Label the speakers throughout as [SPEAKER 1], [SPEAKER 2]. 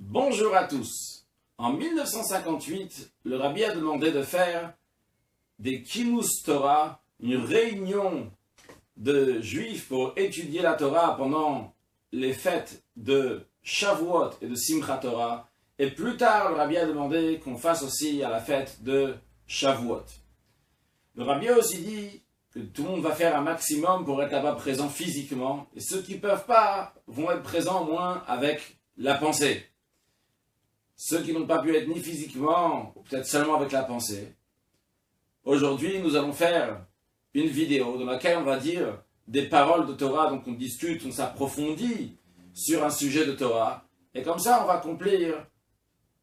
[SPEAKER 1] Bonjour à tous. En 1958, le Rabbi a demandé de faire des Kinnus Torah, une réunion de juifs pour étudier la Torah pendant les fêtes de Shavuot et de Simchat Torah. Et plus tard, le Rabbi a demandé qu'on fasse aussi à la fête de Shavuot. Le Rabbi a aussi dit que tout le monde va faire un maximum pour être là-bas présent physiquement. Et ceux qui ne peuvent pas vont être présents au moins avec la pensée. Ceux qui n'ont pas pu être ni physiquement, ou peut-être seulement avec la pensée. Aujourd'hui, nous allons faire une vidéo dans laquelle on va dire des paroles de Torah, donc on discute, on s'approfondit sur un sujet de Torah. Et comme ça, on va accomplir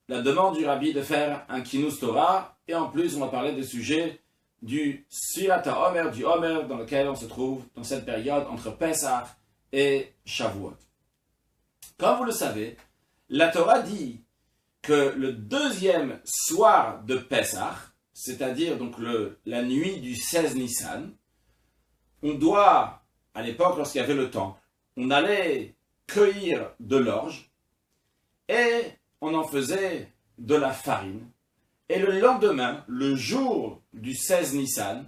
[SPEAKER 1] la demande du Rabbi de faire un Kinnus Torah. Et en plus, on va parler des sujets du Sfirat HaOmer, du Homer, dans lequel on se trouve dans cette période entre Pesach et Shavuot. Comme vous le savez, la Torah dit que le deuxième soir de Pesach, c'est-à-dire donc la nuit du 16 Nissan, on doit, à l'époque lorsqu'il y avait le temple, on allait cueillir de l'orge et on en faisait de la farine. Et le lendemain, le jour du 16 Nissan,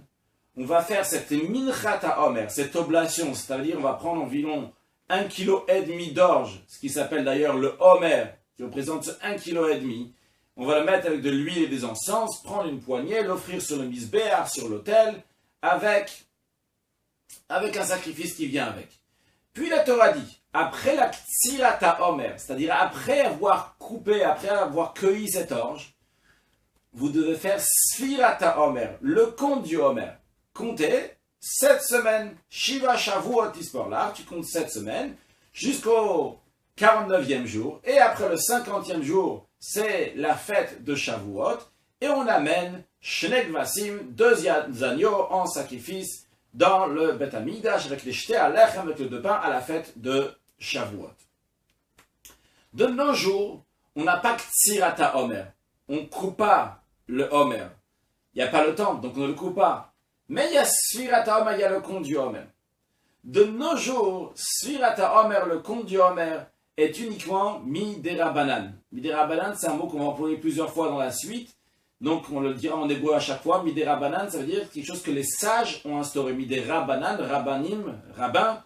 [SPEAKER 1] on va faire cette Minchat HaOmer, cette oblation, c'est-à-dire on va prendre environ 1,5 kg d'orge, ce qui s'appelle d'ailleurs le Homer, qui représente ce 1,5 kg. On va le mettre avec de l'huile et des encens, prendre une poignée, l'offrir sur le misbéach, sur l'autel, avec un sacrifice qui vient avec. Puis la Torah dit, après la Ksirat HaOmer, c'est-à-dire après avoir coupé, après avoir cueilli cette orge, vous devez faire Sfirat HaOmer, le compte du Homer. Comptez 7 semaines, Shiva Shavuot Tisporlar, tu comptes 7 semaines, jusqu'au 49e jour, et après le 50e jour, c'est la fête de Shavuot, et on amène Shnei Kvasim, 2 agneaux en sacrifice, dans le Bet Hamikdash, avec les Shtei Alechem, avec le 2 pains, à la fête de Shavuot. De nos jours, on n'a pas Ksirat HaOmer, on ne coupe pas le Homer. Il n'y a pas le temple, donc on ne le coupe pas. Mais il y a Sfirat HaOmer, il y a le compte du Homer. De nos jours, Sfirat HaOmer, le compte du Homer, est uniquement Midérabanan. Midérabanan, c'est un mot qu'on va employer plusieurs fois dans la suite. Donc, on le dira en hébreu à chaque fois. Midérabanan, ça veut dire quelque chose que les sages ont instauré. Midérabanan, Rabbanim, rabbin.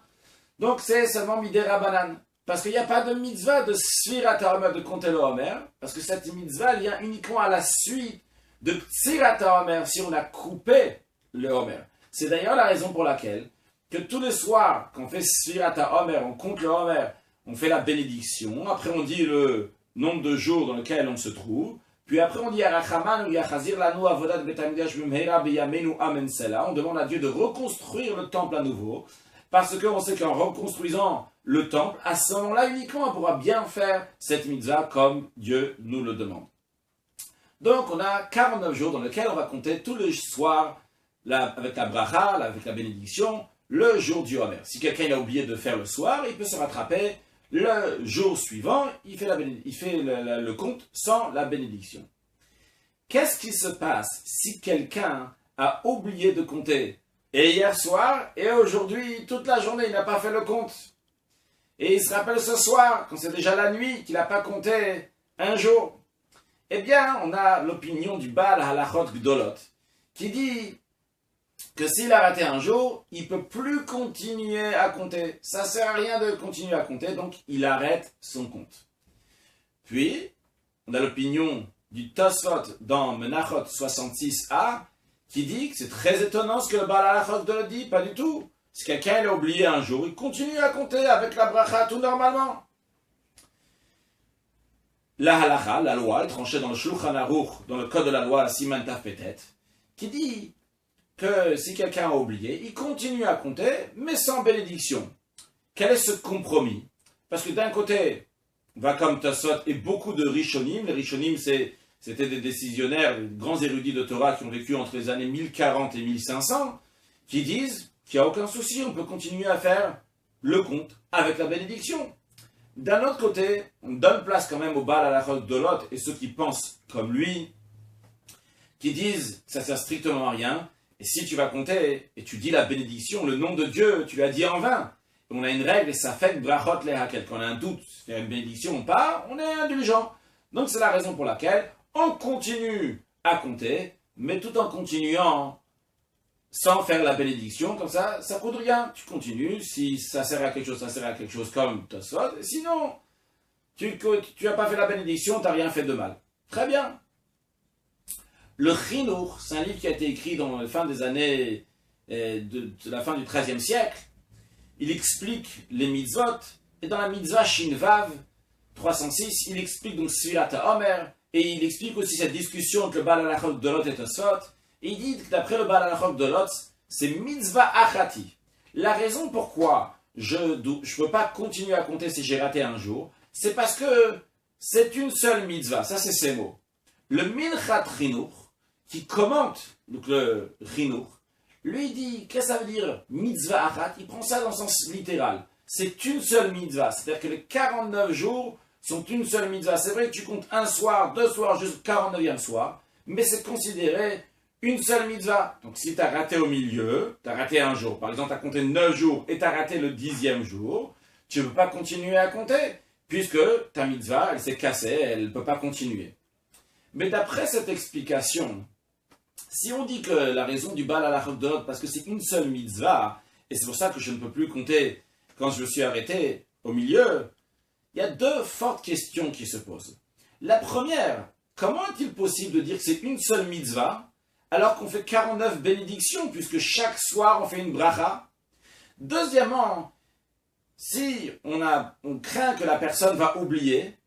[SPEAKER 1] Donc, c'est seulement Midérabanan. Parce qu'il n'y a pas de mitzvah de Sfirat HaOmer, de compter le Homer. Parce que cette mitzvah vient uniquement à la suite de Ksirat HaOmer, si on a coupé le Homer. C'est d'ailleurs la raison pour laquelle que tous les soirs, quand on fait Sfirat HaOmer, on compte le Homer, on fait la bénédiction, après on dit le nombre de jours dans lequel on se trouve, puis après on dit Arachaman ou Yachazir Lanu Avodat Bet Hamikdash B'mheira B'yamenu Amen Selah. On demande à Dieu de reconstruire le temple à nouveau, parce qu'on sait qu'en reconstruisant le temple, à ce moment-là uniquement on pourra bien faire cette mitzvah comme Dieu nous le demande. Donc on a 49 jours dans lesquels on va compter tous les soirs avec la bracha, avec la bénédiction, le jour du Homer. Si quelqu'un a oublié de faire le soir, il peut se rattraper le jour suivant, il fait le compte sans la bénédiction. Qu'est-ce qui se passe si quelqu'un a oublié de compter et hier soir et aujourd'hui, toute la journée, il n'a pas fait le compte? Et il se rappelle ce soir, quand c'est déjà la nuit, qu'il n'a pas compté un jour. Eh bien, on a l'opinion du Baal Halachot Gdolot, qui dit que s'il a raté un jour, il ne peut plus continuer à compter. Ça ne sert à rien de continuer à compter, donc il arrête son compte. Puis, on a l'opinion du Tosfot dans Menachot 66a, qui dit que c'est très étonnant ce que le Baal Halachot Gdolot dit, pas du tout. Si quelqu'un l'a oublié un jour, il continue à compter avec la bracha tout normalement. La halacha, la loi, tranchée dans le Shulchan Aruch, dans le code de la loi, Siman Taf Petet, qui dit que si quelqu'un a oublié, il continue à compter, mais sans bénédiction. Quel est ce compromis? Parce que d'un côté, on va comme Tosfot et beaucoup de Rishonim. Les Rishonim, c'était des décisionnaires, des grands érudits de Torah qui ont vécu entre les années 1040 et 1500, qui disent qu'il n'y a aucun souci, on peut continuer à faire le compte avec la bénédiction. D'un autre côté, on donne place quand même au Baal Halachot Gdolot et ceux qui pensent comme lui, qui disent que ça ne sert strictement à rien. Et si tu vas compter et tu dis la bénédiction, le nom de Dieu, tu l'as dit en vain. on a une règle et ça fait brachot lehakel. Quand on a un doute, faire une bénédiction ou pas, on est indulgent. Donc c'est la raison pour laquelle on continue à compter, mais tout en continuant sans faire la bénédiction, comme ça coûte rien. Tu continues, si ça sert à quelque chose, ça sert à quelque chose comme Tosfot. Sinon, tu n'as pas fait la bénédiction, tu n'as rien fait de mal. Très bien. Le Chinour, c'est un livre qui a été écrit dans la fin des années, de la fin du XIIIe siècle. Il explique les mitzvot, et dans la mitzvah Shinvav 306, il explique donc Svirata Omer, et il explique aussi cette discussion entre le Baal Halachot de Lot et Tosfot. Et il dit que d'après le Baal Halachot de Lot, c'est mitzvah achati. La raison pourquoi je ne peux pas continuer à compter si j'ai raté un jour, c'est parce que c'est une seule mitzvah. Ça, c'est ces mots. Le Minchat Chinour, qui commente donc le Chinour, lui dit, qu'est-ce que ça veut dire mitzvah achat? Il prend ça dans le sens littéral. C'est une seule mitzvah. C'est-à-dire que les 49 jours sont une seule mitzvah. C'est vrai que tu comptes un soir, deux soirs, jusqu'au 49e soir, mais c'est considéré une seule mitzvah. Donc si tu as raté au milieu, tu as raté un jour. Par exemple, tu as compté 9 jours et tu as raté le 10e jour, tu ne peux pas continuer à compter, puisque ta mitzvah, elle s'est cassée, elle ne peut pas continuer. Mais d'après cette explication, si on dit que la raison du Baal Halachot de Lot, parce que c'est une seule mitzvah, et c'est pour ça que je ne peux plus compter quand je me suis arrêté au milieu, il y a deux fortes questions qui se posent. La première, comment est-il possible de dire que c'est une seule mitzvah, alors qu'on fait 49 bénédictions, puisque chaque soir on fait une bracha? Deuxièmement, si on craint que la personne va oublier,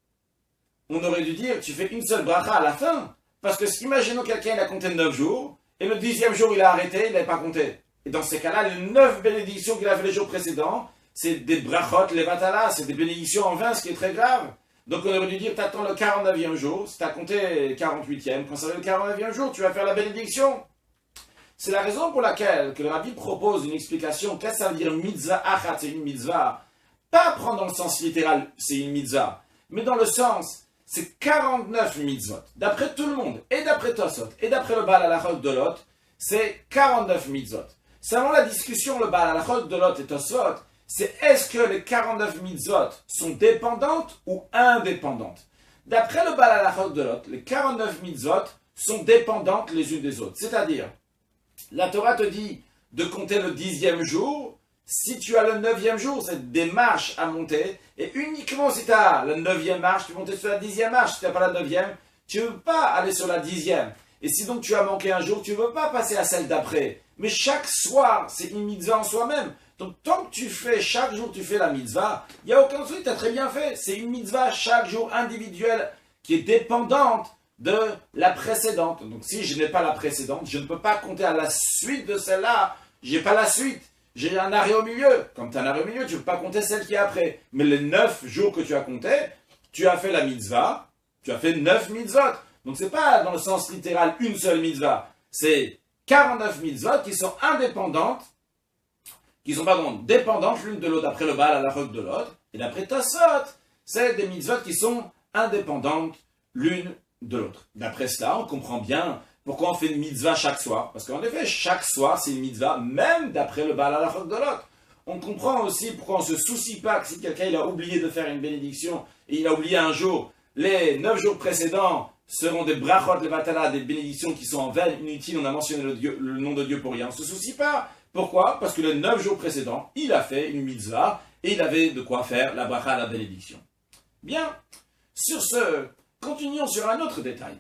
[SPEAKER 1] on aurait dû dire tu fais une seule bracha à la fin. Parce que imaginons quelqu'un il a compté 9 jours, et le 10e jour il a arrêté, il n'avait pas compté. Et dans ces cas-là, les 9 bénédictions qu'il a fait les jours précédents, c'est des brachot, les vatala, c'est des bénédictions en vain, ce qui est très grave. Donc on aurait dû dire, tu attends le 49e jour, si tu as compté 48e, quand ça va le 49e jour, tu vas faire la bénédiction. C'est la raison pour laquelle que le Rabbi propose une explication. Qu'est-ce que ça veut dire mitzvah achat, c'est une mitzvah? Pas prendre dans le sens littéral, c'est une mitzvah, mais dans le sens, c'est 49 mitzvot. D'après tout le monde, et d'après Tosfot, et d'après le Baal Halachot de Lot, c'est 49 mitzvot. Selon la discussion, le Baal Halachot de Lot et Tosfot, c'est est-ce que les 49 mitzvot sont dépendantes ou indépendantes? D'après le Baal Halachot de Lot, les 49 mitzvot sont dépendantes les unes des autres. C'est-à-dire, la Torah te dit de compter le 10e jour. Si tu as le 9e jour, c'est des marches à monter. Et uniquement si tu as la 9e marche, tu peux monter sur la 10e marche. Si tu n'as pas la 9e, tu ne veux pas aller sur la 10e. Et si donc tu as manqué un jour, tu ne veux pas passer à celle d'après. Mais chaque soir, c'est une mitzvah en soi-même. Donc tant que tu fais, chaque jour tu fais la mitzvah, il n'y a aucun souci, tu as très bien fait. C'est une mitzvah chaque jour individuelle qui est dépendante de la précédente. Donc si je n'ai pas la précédente, je ne peux pas compter à la suite de celle-là. Je n'ai pas la suite. J'ai un arrêt au milieu. Comme tu as un arrêt au milieu, tu ne peux pas compter celle qui est après. Mais les 9 jours que tu as compté, tu as fait la mitzvah, tu as fait 9 mitzvot. Donc ce n'est pas dans le sens littéral une seule mitzvah. C'est 49 mitzvot qui sont indépendantes, qui sont dépendantes l'une de l'autre, d'après le Baal Halachot de l'autre. Et d'après Tosfot, c'est des mitzvot qui sont indépendantes l'une de l'autre. D'après cela, on comprend bien pourquoi on fait une mitzvah chaque soir. Parce qu'en effet, chaque soir, c'est une mitzvah, même d'après le Baal Halachot de l'autre. On comprend aussi pourquoi on ne se soucie pas que si quelqu'un il a oublié de faire une bénédiction, et il a oublié un jour, les 9 jours précédents seront des brachot, les vatala, des bénédictions qui sont en vain, inutiles, on a mentionné le nom de Dieu pour rien. On ne se soucie pas. Pourquoi? Parce que les 9 jours précédents, il a fait une mitzvah, et il avait de quoi faire la bracha, la bénédiction. Bien, sur ce, continuons sur un autre détail.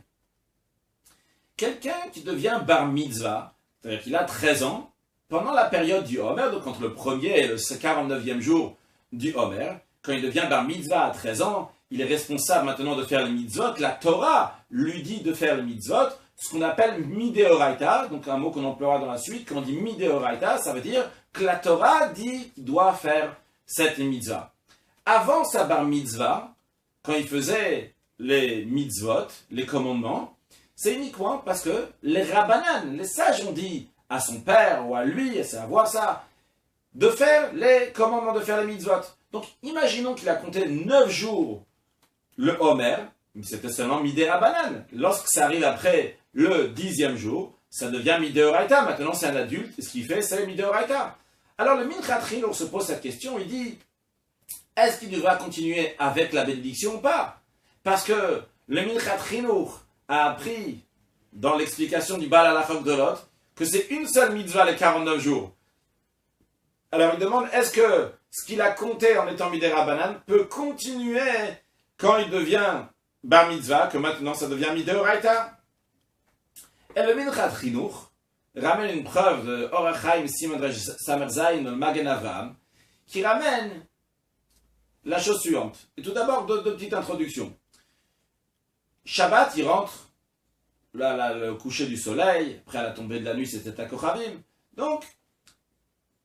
[SPEAKER 1] Quelqu'un qui devient bar mitzvah, c'est-à-dire qu'il a 13 ans, pendant la période du Homer, donc entre le 1er et le 49e jour du Homer, quand il devient bar mitzvah à 13 ans, il est responsable maintenant de faire les mitzvot. La Torah lui dit de faire les mitzvot, ce qu'on appelle mideoraita, donc un mot qu'on emploiera dans la suite. Quand on dit mideoraita, ça veut dire que la Torah dit qu'il doit faire cette mitzvah. Avant sa bar mitzvah, quand il faisait les mitzvot, les commandements, c'est uniquement parce que les rabbanan, les sages ont dit à son père ou à lui, c'est à voir ça, de faire les commandements, de faire les mitzvot. Donc imaginons qu'il a compté 9 jours le Homer, mais c'était seulement midé rabbanan. Lorsque ça arrive après le 10e jour, ça devient midéoraita. Maintenant c'est un adulte, et ce qu'il fait c'est midéoraita. Alors le Minchat Chinuch se pose cette question, il dit, est-ce qu'il devra continuer avec la bénédiction ou pas? Parce que le Minchat Chinuch a appris dans l'explication du Baal Halachot Gdolot que c'est une seule mitzvah les 49 jours. Alors il demande, est-ce que ce qu'il a compté en étant Midei Rabbanan peut continuer quand il devient Bar Mitzvah, que maintenant ça devient Midei Oraita? Et le Minchat Chinuch ramène une preuve de Or HaChaim Simon Samer Zayin le Magen Avraham qui ramène la chose suivante. Et tout d'abord, deux petites introductions. Shabbat, il rentre, le coucher du soleil, après la tombée de la nuit, c'était à Kochavim. Donc,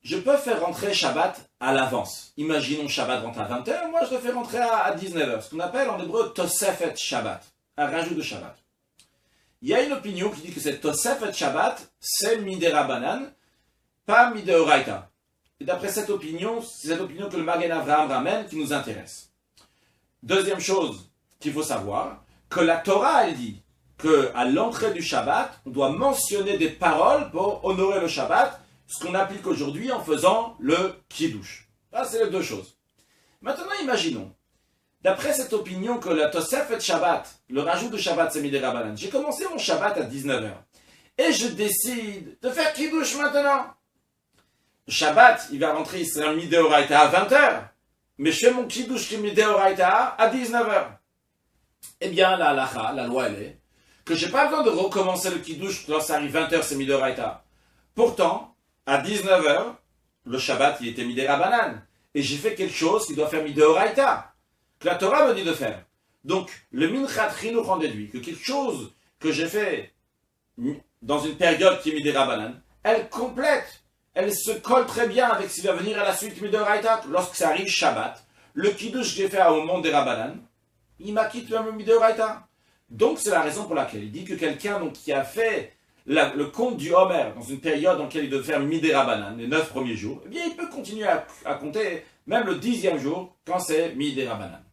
[SPEAKER 1] je peux faire rentrer Shabbat à l'avance. Imaginons Shabbat rentre à 20h, moi je le fais rentrer à 19h, ce qu'on appelle en hébreu Tosefet Shabbat, un rajout de Shabbat. Il y a une opinion qui dit que cette Tosefet Shabbat, c'est Midei Rabbanan, pas Midei Oraita. Et d'après cette opinion, c'est cette opinion que le Magen Avraham ramène qui nous intéresse. Deuxième chose qu'il faut savoir, que la Torah, elle dit qu'à l'entrée du Shabbat, on doit mentionner des paroles pour honorer le Shabbat, ce qu'on applique aujourd'hui en faisant le Kiddush. Ça, c'est les deux choses. Maintenant, imaginons, d'après cette opinion que la Tosefet Shabbat, le rajout de Shabbat, c'est Midei Rabbanan, j'ai commencé mon Shabbat à 19h, et je décide de faire Kiddush maintenant. Le Shabbat, il va rentrer, c'est un Midei Oraita à 20h, mais je fais mon Kiddush qui est Midei Oraita à 19h. Eh bien, la halacha, la loi, elle est que j'ai pas besoin de recommencer le Kiddush quand ça arrive 20h, c'est Midei Oraita. Pourtant, à 19h, le Shabbat, il était Midei Rabbanan. Et j'ai fait quelque chose qui doit faire Midei Oraita, que la Torah me dit de faire. Donc, le Minchat Chinuch en déduit que quelque chose que j'ai fait dans une période qui est Midei Rabbanan, elle complète, elle se colle très bien avec ce qui va venir à la suite Midei Oraita. Lorsque ça arrive Shabbat, le Kiddush que j'ai fait au moment des Rabbanan, il m'acquitte le Midei Oraita. Donc, c'est la raison pour laquelle il dit que quelqu'un qui a fait le compte du Homer dans une période dans laquelle il doit faire Midei Rabbanan, les 9 premiers jours, eh bien, il peut continuer à compter même le 10e jour quand c'est Midei Rabbanan.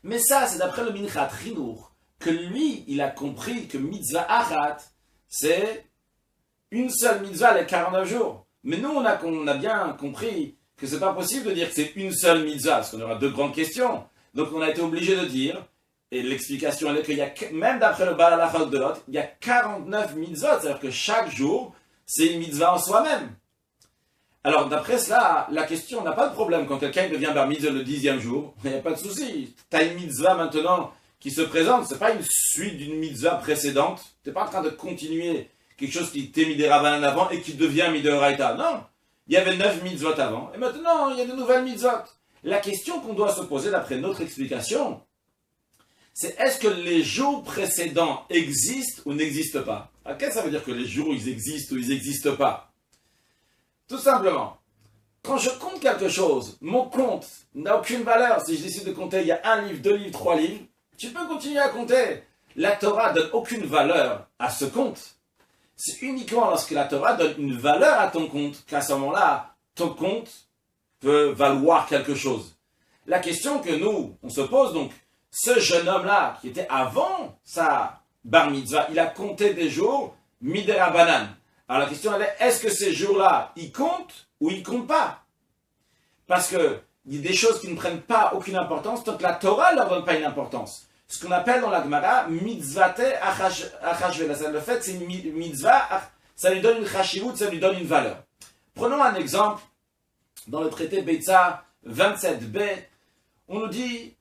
[SPEAKER 1] Mais ça, c'est d'après le Minchat Chinuch que lui, il a compris que mitzvah achat, c'est une seule mitzvah les 49 jours. Mais nous, on a bien compris que c'est pas possible de dire que c'est une seule mitzvah, parce qu'on aura deux grandes questions. Donc, on a été obligé de dire, et l'explication elle est qu'il y a, même d'après le Baal Halachot Gdolot, il y a 49 mitzvot, c'est-à-dire que chaque jour, c'est une mitzvah en soi-même. Alors, d'après cela, la question n'a pas de problème. Quand quelqu'un devient bar mitzvah le 10e jour, il n'y a pas de souci. Tu as une mitzvah maintenant qui se présente, c'est pas une suite d'une mitzvah précédente. Tu n'es pas en train de continuer quelque chose qui était Midei Rabbanan avant et qui devient Midei Oraita. Non, il y avait 9 mitzvot avant, et maintenant, il y a de nouvelles mitzvot. La question qu'on doit se poser, d'après notre explication, c'est est-ce que les jours précédents existent ou n'existent pas? Qu'est-ce que ça veut dire que les jours ils existent ou ils n'existent pas? Tout simplement, quand je compte quelque chose, mon compte n'a aucune valeur. Si je décide de compter, il y a 1 livre, 2 livres, 3 livres, tu peux continuer à compter. La Torah donne aucune valeur à ce compte. C'est uniquement lorsque la Torah donne une valeur à ton compte qu'à ce moment-là, ton compte peut valoir quelque chose. La question que nous, on se pose donc, ce jeune homme-là, qui était avant sa bar mitzvah, il a compté des jours Midei Rabbanan. Alors la question elle est, est-ce que ces jours-là, ils comptent ou ils ne comptent pas? Parce que il y a des choses qui ne prennent pas aucune importance tant que la Torah ne leur donne pas une importance. Ce qu'on appelle dans la Gemara, mitzvate achashvelas. Le fait, c'est une mitzvah, ça lui donne une chashivut, ça lui donne une valeur. Prenons un exemple, dans le traité Beitza 27b, on nous dit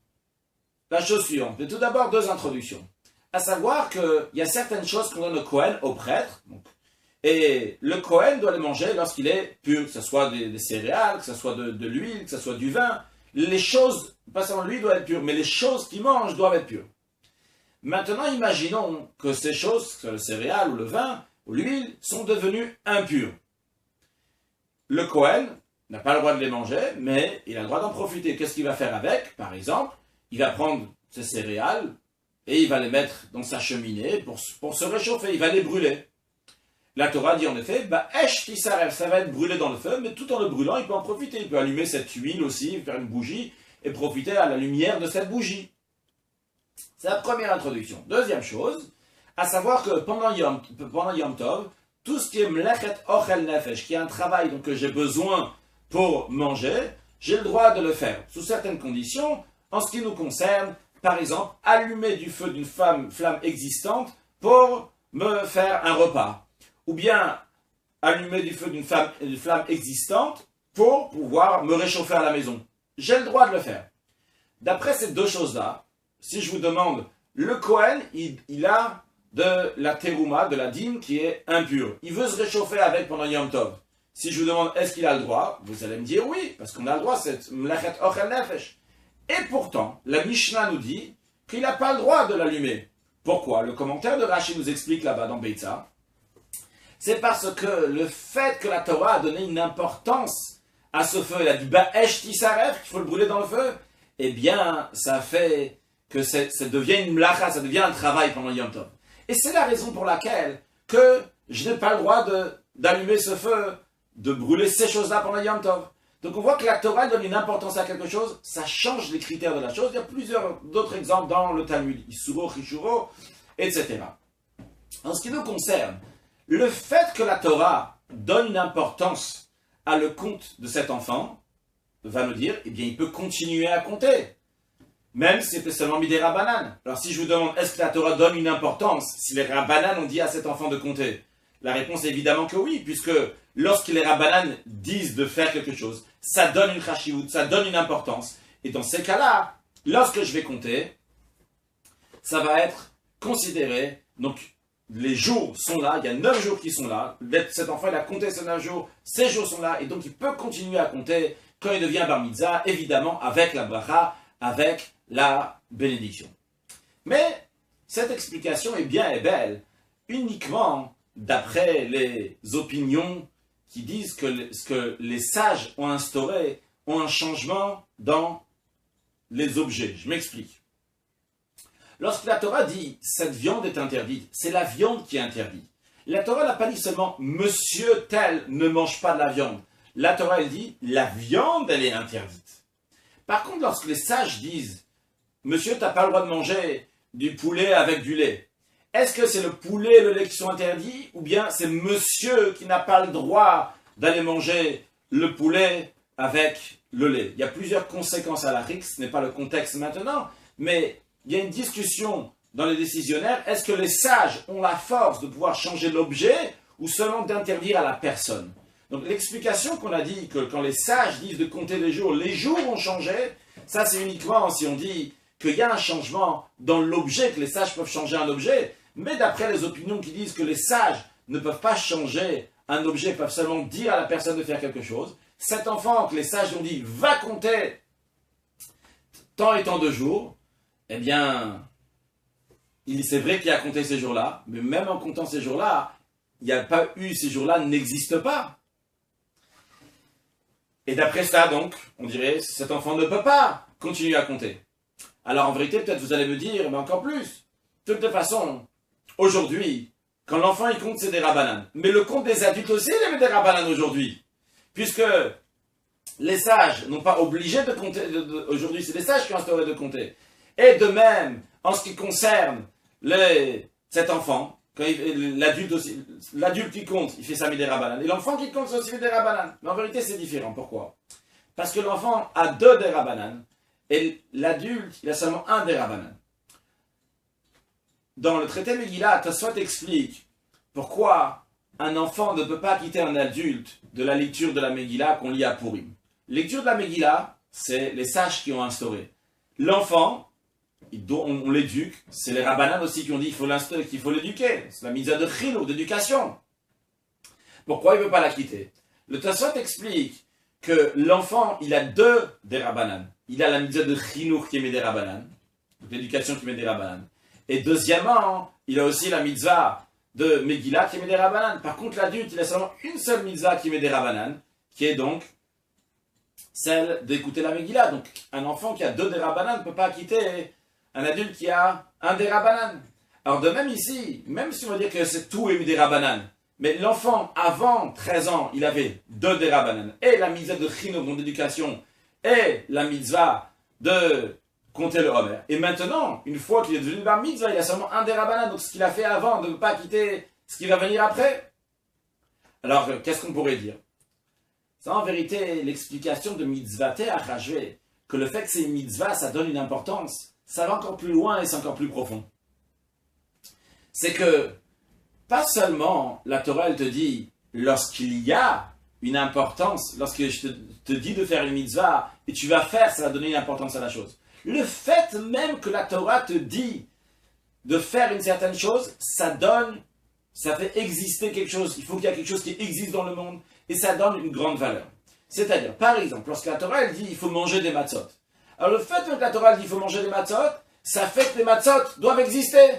[SPEAKER 1] la chose suivante. Mais tout d'abord, deux introductions. À savoir qu'il y a certaines choses qu'on donne au Kohen, au prêtre, donc, et le Kohen doit les manger lorsqu'il est pur, que ce soit des céréales, que ce soit de l'huile, que ce soit du vin. Les choses, pas seulement lui doit être pur, mais les choses qu'il mange doivent être pures. Maintenant, imaginons que ces choses, que ce soit le céréal ou le vin ou l'huile, sont devenues impures. Le Kohen n'a pas le droit de les manger, mais il a le droit d'en profiter. Qu'est-ce qu'il va faire avec? Par exemple, il va prendre ces céréales et il va les mettre dans sa cheminée pour se réchauffer. Il va les brûler. La Torah dit en effet, ça va être brûlé dans le feu, mais tout en le brûlant, il peut en profiter. Il peut allumer cette huile aussi, faire une bougie et profiter à la lumière de cette bougie. C'est la première introduction. Deuxième chose, à savoir que pendant Yom Tov, tout ce qui est mlechet ochel nefesh, qui est un travail donc, que j'ai besoin pour manger, j'ai le droit de le faire, sous certaines conditions. En ce qui nous concerne, par exemple, allumer du feu d'une flamme existante pour me faire un repas. Ou bien allumer du feu d'une flamme existante pour pouvoir me réchauffer à la maison. J'ai le droit de le faire. D'après ces deux choses-là, si je vous demande, le Kohen, il a de la terouma, de la dîme qui est impure. Il veut se réchauffer avec pendant Yom Tov. Si je vous demande, est-ce qu'il a le droit? Vous allez me dire oui, parce qu'on a le droit, c'est mlechet ochel nefesh. Et pourtant, la Mishnah nous dit qu'il n'a pas le droit de l'allumer. Pourquoi? Le commentaire de Rashi nous explique là-bas dans Beitza. C'est parce que le fait que la Torah a donné une importance à ce feu, elle a dit Ba'esh tisaref, qu'il faut le brûler dans le feu, eh bien, ça fait que ça devient une mlacha, ça devient un travail pendant Yom Tov. Et c'est la raison pour laquelle que je n'ai pas le droit d'allumer ce feu, de brûler ces choses-là pendant Yom Tov. Donc on voit que la Torah donne une importance à quelque chose, ça change les critères de la chose. Il y a plusieurs d'autres exemples dans le Talmud, Isuro, Chishuro, etc. En ce qui nous concerne, le fait que la Torah donne une importance à le compte de cet enfant, va nous dire, eh bien il peut continuer à compter. Même si c'était seulement Midei Rabbanan. Alors si je vous demande, est-ce que la Torah donne une importance si les Rabbanan ont dit à cet enfant de compter? La réponse est évidemment que oui, puisque lorsque les Rabbanan disent de faire quelque chose, ça donne une chashivut, ça donne une importance. Et dans ces cas-là, lorsque je vais compter, ça va être considéré, donc les jours sont là, il y a 9 jours qui sont là, cet enfant il a compté ces 9 jours, ces jours sont là, et donc il peut continuer à compter quand il devient bar mitzvah, évidemment avec la bracha, avec la bénédiction. Mais cette explication est bien et belle uniquement d'après les opinions qui disent que ce que les sages ont instauré ont un changement dans les objets. Je m'explique. Lorsque la Torah dit « cette viande est interdite », c'est la viande qui est interdite. La Torah n'a pas dit seulement « monsieur tel ne mange pas de la viande ». La Torah, elle dit « la viande, elle est interdite ». Par contre, lorsque les sages disent « monsieur, tu n'as pas le droit de manger du poulet avec du lait », est-ce que c'est le poulet et le lait qui sont interdits ou bien c'est monsieur qui n'a pas le droit d'aller manger le poulet avec le lait? Il y a plusieurs conséquences à la RIC, ce n'est pas le contexte maintenant, mais il y a une discussion dans les décisionnaires. Est-ce que les sages ont la force de pouvoir changer l'objet ou seulement d'interdire à la personne? Donc l'explication qu'on a dit que quand les sages disent de compter les jours ont changé, ça c'est uniquement si on dit qu'il y a un changement dans l'objet, que les sages peuvent changer un objet, mais d'après les opinions qui disent que les sages ne peuvent pas changer un objet, peuvent seulement dire à la personne de faire quelque chose, cet enfant que les sages ont dit va compter tant et tant de jours, eh bien, c'est vrai qu'il a compté ces jours-là, mais même en comptant ces jours-là, il n'y a pas eu ces jours-là, n'existent pas. Et d'après ça, donc, on dirait, cet enfant ne peut pas continuer à compter. Alors en vérité, peut-être vous allez me dire, mais encore plus. De toute façon, aujourd'hui, quand l'enfant il compte, c'est des rabbanan. Mais le compte des adultes aussi, il y avait des rabbanan aujourd'hui. Puisque les sages n'ont pas obligé de compter, aujourd'hui c'est les sages qui ont instauré de compter. Et de même, en ce qui concerne cet enfant, l'adulte aussi, l'adulte qui compte, il fait ça midei rabbanan. Et l'enfant qui compte, c'est aussi midei rabbanan. Mais en vérité, c'est différent. Pourquoi? Parce que l'enfant a 2 des rabbanan. Et l'adulte, il a seulement 1 des rabbanan. Dans le traité Megillah, Tosfot explique pourquoi un enfant ne peut pas quitter un adulte de la lecture de la Megillah qu'on lit à Purim. Lecture de la Megillah, c'est les sages qui ont instauré. L'enfant, on l'éduque, c'est les rabbanan aussi qui ont dit qu'il faut l'éduquer. C'est la mitzvah de chinour, d'éducation. Pourquoi il ne peut pas la quitter? Le Tosfot explique que l'enfant, il a 2 des rabbanan. Il a la mitzvah de chinour qui est midei rabbanan, l'éducation qui est midei rabbanan. Et deuxièmement, il a aussi la mitzvah de Megillah qui est midei rabbanan. Par contre, l'adulte, il a seulement une seule mitzvah qui est midei rabbanan, qui est donc celle d'écouter la Megillah. Donc, un enfant qui a 2 des rabbanan ne peut pas quitter un adulte qui a 1 des rabbanan. Alors, de même ici, même si on va dire que c'est tout est midei rabbanan, mais l'enfant, avant 13 ans, il avait 2 des rabbanan, et la mitzvah de chinour, donc d'éducation, et la mitzvah de compter le Homer. Et maintenant, une fois qu'il est devenu bar mitzvah, il a seulement 1 des rabbanan. Donc ce qu'il a fait avant de ne pas quitter ce qui va venir après. Alors, qu'est-ce qu'on pourrait dire? C'est en vérité l'explication de mitzvate achashve, que le fait que c'est une mitzvah, ça donne une importance, ça va encore plus loin et c'est encore plus profond. C'est que, pas seulement la Torah, elle te dit, lorsqu'il y a une importance, lorsque je te dis de faire une mitzvah, et tu vas faire, ça va donner une importance à la chose. Le fait même que la Torah te dit de faire une certaine chose, ça fait exister quelque chose. Il faut qu'il y ait quelque chose qui existe dans le monde, et ça donne une grande valeur. C'est-à-dire, par exemple, lorsque la Torah, elle dit, il faut manger des matzot. Alors le fait que la Torah, elle dit, il faut manger des matzot, ça fait que les matzot doivent exister.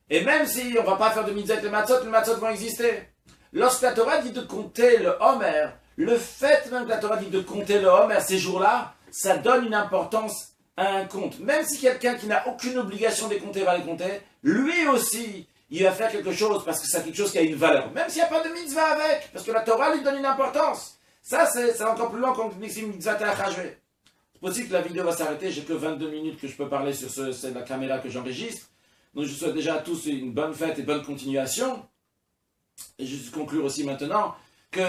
[SPEAKER 1] Et même si on ne va pas faire de mitzvah avec les matzot vont exister. Lorsque la Torah dit de compter le Homer, le fait même que la Torah dit de compter le Homer ces jours-là, ça donne une importance à un compte. Même si quelqu'un qui n'a aucune obligation de les compter va les compter, lui aussi, il va faire quelque chose parce que c'est quelque chose qui a une valeur. Même s'il n'y a pas de mitzvah avec, parce que la Torah lui donne une importance. Ça, c'est encore plus long qu'on dit mitzvah ta'achashve. C'est possible que la vidéo va s'arrêter, j'ai que 22 minutes que je peux parler sur c'est la caméra que j'enregistre. Donc je vous souhaite déjà à tous une bonne fête et bonne continuation. Et je vais conclure aussi maintenant que,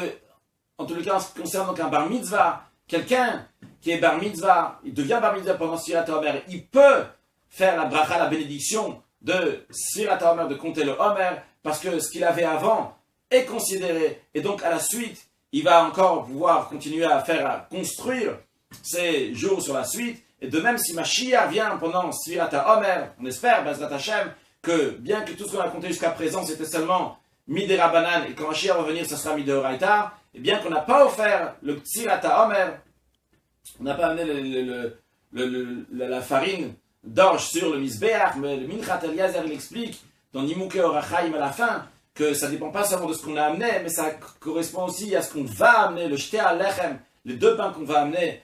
[SPEAKER 1] en tous les cas, en ce qui concerne donc un bar mitzvah, quelqu'un qui est bar mitzvah, il devient bar mitzvah pendant Sfirat HaOmer, il peut faire la bracha, la bénédiction de Sfirat HaOmer, de compter le Homer, parce que ce qu'il avait avant est considéré, et donc à la suite, il va encore pouvoir continuer à construire ses jours sur la suite, et de même si Mashiach vient pendant Sfirat HaOmer, on espère, Bezrat Hashem, que bien que tout ce qu'on a compté jusqu'à présent, c'était seulement Midé Rabbanan, et quand Mashiach va venir, ce sera Midé Oraita, et bien qu'on n'a pas offert le Sfirat HaOmer, on n'a pas amené la farine d'orge sur le Mizbeach, mais le Minchat Eliezer, il explique dans Nimukei Orachaim à la fin, que ça ne dépend pas seulement de ce qu'on a amené, mais ça correspond aussi à ce qu'on va amener, le Shtea Lechem, les deux pains qu'on va amener